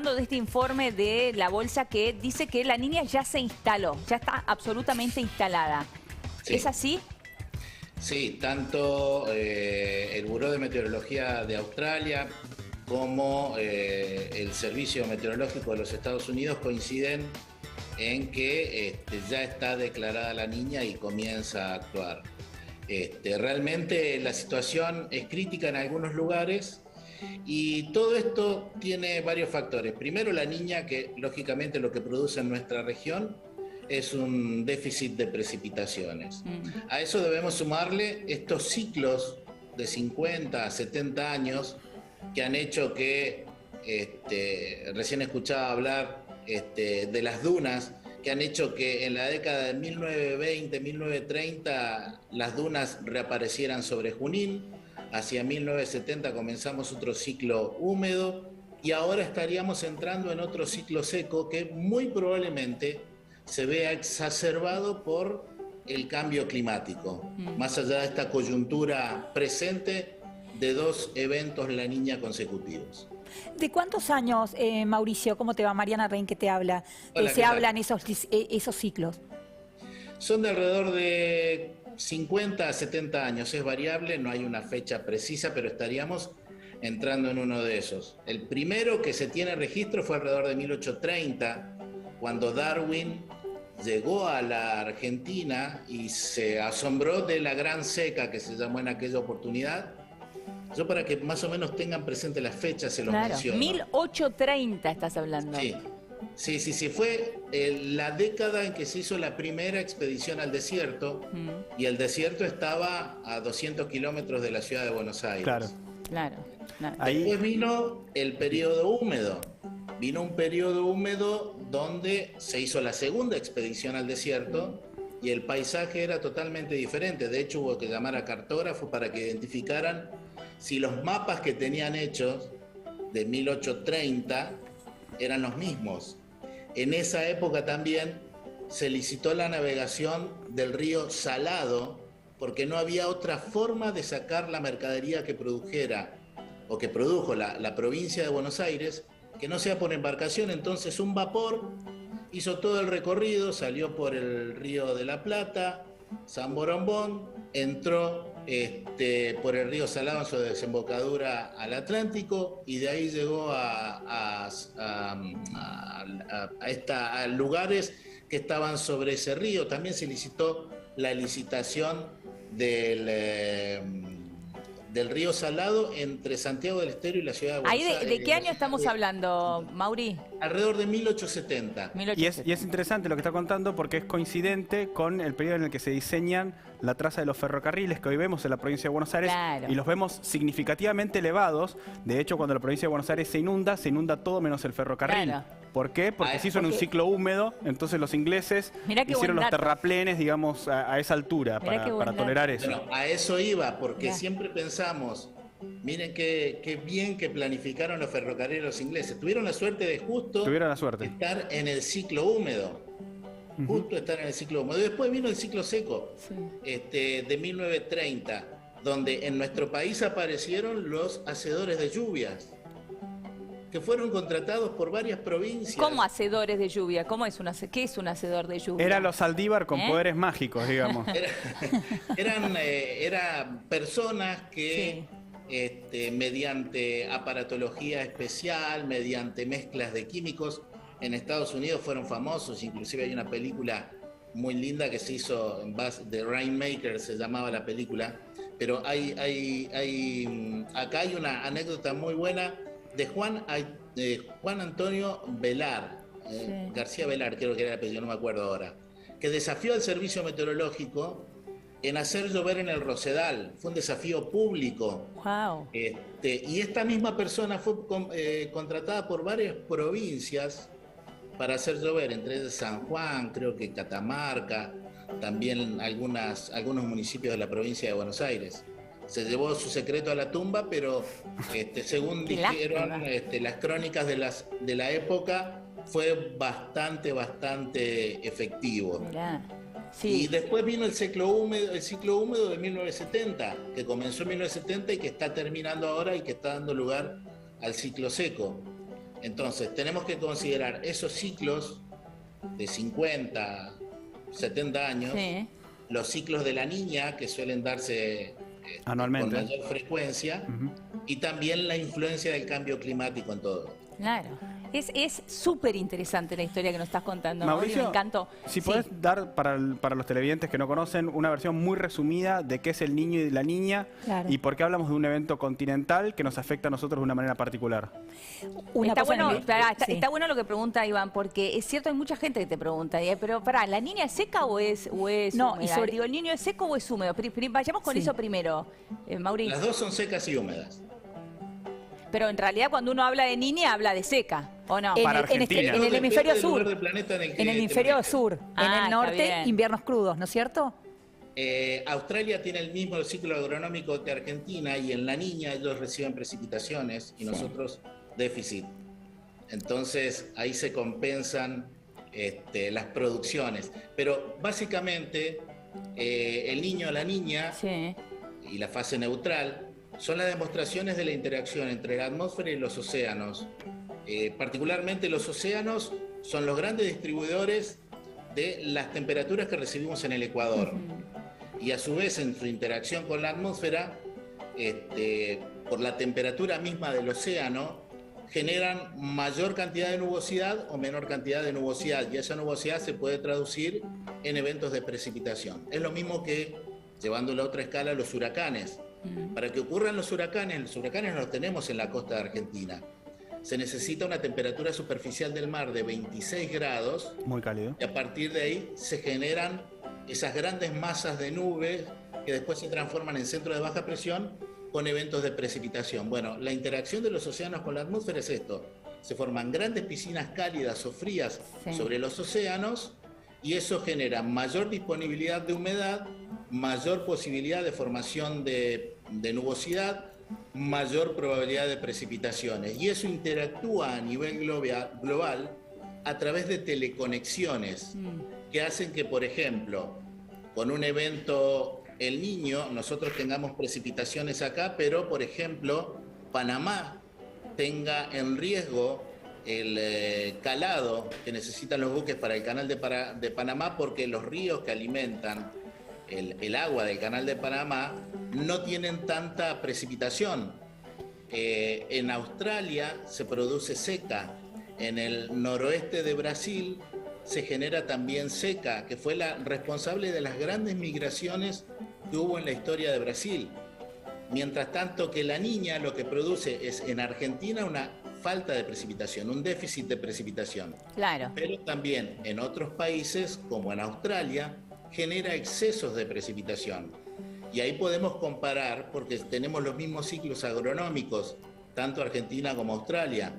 hablando de este informe de la bolsa que dice que la niña ya se instaló, ya está absolutamente instalada. Sí. ¿Es así? Sí, tanto el Buró de Meteorología de Australia como el Servicio Meteorológico de los Estados Unidos coinciden en que ya está declarada la niña y comienza a actuar. Realmente la situación es crítica en algunos lugares y todo esto tiene varios factores. Primero, la niña, que lógicamente lo que produce en nuestra región es un déficit de precipitaciones. A eso debemos sumarle estos ciclos de 50 a 70 años que han hecho que, recién escuchaba hablar de las dunas, que han hecho que en la década de 1920, 1930 las dunas reaparecieran sobre Junín. Hacia 1970 comenzamos otro ciclo húmedo y ahora estaríamos entrando en otro ciclo seco que muy probablemente se vea exacerbado por el cambio climático, más allá de esta coyuntura presente de dos eventos La Niña consecutivos. ¿De cuántos años, Mauricio? ¿Cómo te va? Mariana Rein, que te habla. Hola, Se ¿qué tal? hablan esos ciclos. Son de alrededor de 50 a 70 años, es variable, no hay una fecha precisa, pero estaríamos entrando en uno de esos. El primero que se tiene registro fue alrededor de 1830, cuando Darwin llegó a la Argentina y se asombró de la gran seca que se llamó en aquella oportunidad. Yo, para que más o menos tengan presente las fechas, se los menciono. 1830 estás hablando. Sí, fue la década en que se hizo la primera expedición al desierto y el desierto estaba a 200 kilómetros de la ciudad de Buenos Aires. Claro. Después vino el periodo húmedo. Vino un periodo húmedo donde se hizo la segunda expedición al desierto y el paisaje era totalmente diferente. De hecho, hubo que llamar a cartógrafos para que identificaran si los mapas que tenían hechos de 1830 eran los mismos. En esa época también se licitó la navegación del río Salado porque no había otra forma de sacar la mercadería que produjera o que produjo la provincia de Buenos Aires que no sea por embarcación. Entonces un vapor hizo todo el recorrido, salió por el río de la Plata, San Borombón, entró por el río Salado en su desembocadura al Atlántico y de ahí llegó a lugares que estaban sobre ese río. También se licitó la licitación del río Salado entre Santiago del Estero y la ciudad de Buenos Aires. ¿De qué año estamos hablando, Mauri? Alrededor de 1870. Y es interesante lo que está contando porque es coincidente con el periodo en el que se diseñan la traza de los ferrocarriles que hoy vemos en la provincia de Buenos Aires, y los vemos significativamente elevados. De hecho, cuando la provincia de Buenos Aires se inunda todo menos el ferrocarril. ¿Por qué? Porque se hizo en un ciclo húmedo, entonces los ingleses hicieron los terraplenes, digamos, a esa altura para tolerar eso. Bueno, a eso iba, porque siempre pensamos, miren qué bien que planificaron los ferrocarriles los ingleses. Tuvieron la suerte de estar en el ciclo húmedo. Justo estar en el ciclo húmedo. Y después vino el ciclo seco, de 1930, donde en nuestro país aparecieron los hacedores de lluvias, que fueron contratados por varias provincias. ¿Cómo hacedores de lluvia? ¿Qué es un hacedor de lluvia? Era los Saldívar con poderes mágicos, digamos. Eran personas que mediante aparatología especial, mediante mezclas de químicos, en Estados Unidos fueron famosos. Inclusive hay una película muy linda que se hizo en base de Rainmaker, se llamaba la película. Pero acá hay una anécdota muy buena de Juan Antonio Velar, García Velar, creo que era el apellido, no me acuerdo ahora, que desafió al servicio meteorológico en hacer llover en el Rosedal. Fue un desafío público. Wow. Y esta misma persona fue contratada por varias provincias para hacer llover, entre ellas San Juan, creo que Catamarca, también algunos municipios de la provincia de Buenos Aires. Se llevó su secreto a la tumba, pero según dijeron las crónicas de la época, fue bastante efectivo. Y después vino el ciclo húmedo de 1970, que comenzó en 1970 y que está terminando ahora y que está dando lugar al ciclo seco. Entonces, tenemos que considerar esos ciclos de 50, 70 años, sí, los ciclos de la niña, que suelen darse anualmente con mayor frecuencia, y también la influencia del cambio climático en todo. Claro. Es súper interesante la historia que nos estás contando, Mauricio. Me encantó. Si podés dar para los televidentes que no conocen una versión muy resumida de qué es el niño y la niña, claro, y por qué hablamos de un evento continental que nos afecta a nosotros de una manera particular. Está bueno lo que pregunta Iván, porque es cierto, hay mucha gente que te pregunta, pero ¿la niña es seca o es no, húmeda? Digo, ¿el niño es seco o es húmedo? Vayamos con eso primero, Mauricio. Las dos son secas y húmedas. Pero en realidad cuando uno habla de niña, habla de seca, ¿o no? En el hemisferio sur. En el hemisferio sur. En el norte, inviernos crudos, ¿no es cierto? Australia tiene el mismo ciclo agronómico que Argentina, y en la niña ellos reciben precipitaciones y nosotros déficit. Entonces ahí se compensan las producciones. Pero básicamente el niño o la niña, sí, y la fase neutral son las demostraciones de la interacción entre la atmósfera y los océanos. Particularmente los océanos son los grandes distribuidores de las temperaturas que recibimos en el Ecuador. Y a su vez, en su interacción con la atmósfera, por la temperatura misma del océano, generan mayor cantidad de nubosidad o menor cantidad de nubosidad. Y esa nubosidad se puede traducir en eventos de precipitación. Es lo mismo que, llevándolo a otra escala, los huracanes. Para que ocurran los huracanes los tenemos en la costa de Argentina. Se necesita una temperatura superficial del mar de 26 grados. Muy cálido. Y a partir de ahí se generan esas grandes masas de nubes que después se transforman en centros de baja presión con eventos de precipitación. Bueno, la interacción de los océanos con la atmósfera es esto. Se forman grandes piscinas cálidas o frías, sí, sobre los océanos, y eso genera mayor disponibilidad de humedad, mayor posibilidad de formación de nubosidad, mayor probabilidad de precipitaciones. Y eso interactúa a nivel global a través de teleconexiones que hacen que, por ejemplo, con un evento El Niño, nosotros tengamos precipitaciones acá, pero, por ejemplo, Panamá tenga en riesgo el calado que necesitan los buques para el canal de Panamá, porque los ríos que alimentan el agua del canal de Panamá no tienen tanta precipitación. En Australia se produce seca, en el noroeste de Brasil se genera también seca, que fue la responsable de las grandes migraciones que hubo en la historia de Brasil. Mientras tanto que la Niña lo que produce es en Argentina una falta de precipitación, un déficit de precipitación. Claro. Pero también en otros países, como en Australia, genera excesos de precipitación. Y ahí podemos comparar, porque tenemos los mismos ciclos agronómicos, tanto Argentina como Australia.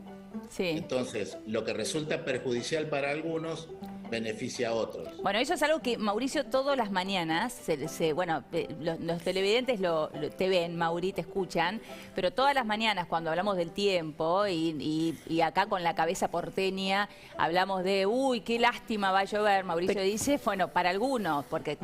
Sí. Entonces, lo que resulta perjudicial para algunos beneficia a otros. Bueno, eso es algo que Mauricio todas las mañanas, los televidentes te ven, Mauri, te escuchan, pero todas las mañanas cuando hablamos del tiempo y acá con la cabeza porteña hablamos de, uy, qué lástima va a llover, Mauricio dice, bueno, para algunos, porque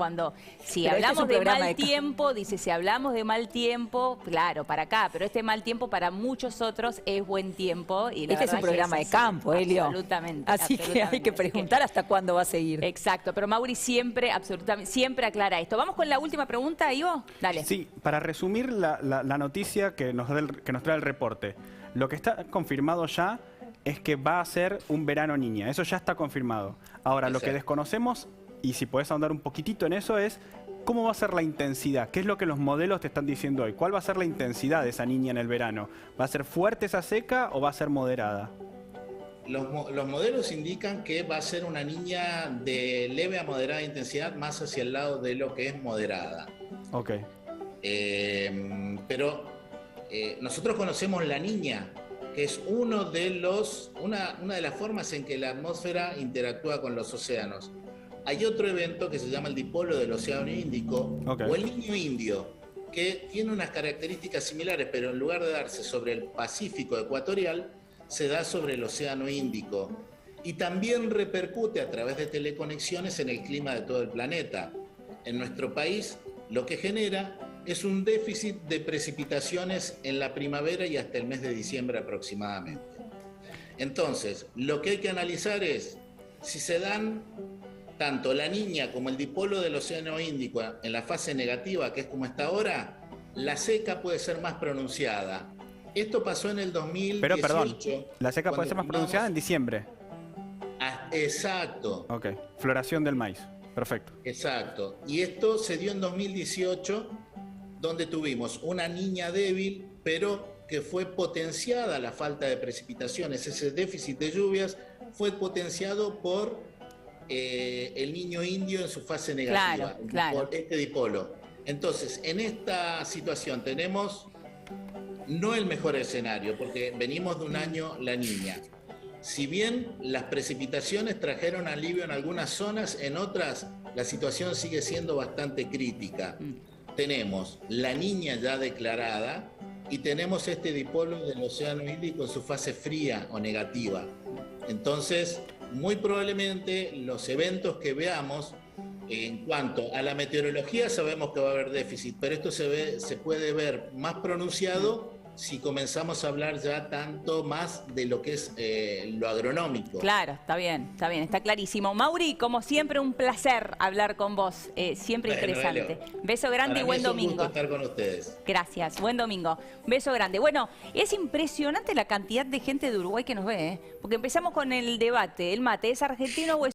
si hablamos de mal tiempo, dice, si hablamos de mal tiempo, claro, para acá, pero este mal tiempo para muchos otros es buen tiempo. Y este es un programa de campo, Elio. Absolutamente. Así que hay que preguntar hasta cuándo va a seguir. Exacto, pero Mauri siempre, absolutamente, siempre aclara esto. Vamos con la última pregunta, Ivo. Dale. Sí, para resumir la noticia que nos trae el reporte. Lo que está confirmado ya es que va a ser un verano niña. Eso ya está confirmado. Ahora, lo que desconocemos, y si podés ahondar un poquitito en eso, es cómo va a ser la intensidad. ¿Qué es lo que los modelos te están diciendo hoy? ¿Cuál va a ser la intensidad de esa niña en el verano? ¿Va a ser fuerte esa seca o va a ser moderada? Los modelos indican que va a ser una niña de leve a moderada intensidad, más hacia el lado de lo que es moderada. Ok. Pero nosotros conocemos la niña, que es una de las formas en que la atmósfera interactúa con los océanos. Hay otro evento que se llama el dipolo del Océano Índico, o el Niño Indio, que tiene unas características similares, pero en lugar de darse sobre el Pacífico ecuatorial, se da sobre el Océano Índico. Y también repercute a través de teleconexiones en el clima de todo el planeta. En nuestro país, lo que genera es un déficit de precipitaciones en la primavera y hasta el mes de diciembre aproximadamente. Entonces, lo que hay que analizar es si se dan tanto la niña como el dipolo del Océano Índico en la fase negativa, que es como está ahora, la seca puede ser más pronunciada. Esto pasó en el 2018. Pero perdón, la seca puede ser más pronunciada en diciembre. Exacto. Ok, floración del maíz, perfecto. Exacto. Y esto se dio en 2018, donde tuvimos una niña débil, pero que fue potenciada la falta de precipitaciones. Ese déficit de lluvias fue potenciado por el niño indio en su fase negativa, claro. Este dipolo. Entonces, en esta situación tenemos no el mejor escenario, porque venimos de un año la niña. Si bien las precipitaciones trajeron alivio en algunas zonas, en otras la situación sigue siendo bastante crítica. Tenemos la niña ya declarada y tenemos este dipolo del Océano Índico en su fase fría o negativa. Entonces, muy probablemente los eventos que veamos en cuanto a la meteorología sabemos que va a haber déficit, pero esto se puede ver más pronunciado si comenzamos a hablar ya tanto más de lo que es lo agronómico. Claro, está bien, está clarísimo. Mauri, como siempre, un placer hablar con vos, siempre interesante. Beso grande y buen domingo. Es un gusto estar con ustedes. Gracias, buen domingo. Beso grande. Bueno, es impresionante la cantidad de gente de Uruguay que nos ve, porque empezamos con el debate, ¿el mate es argentino o es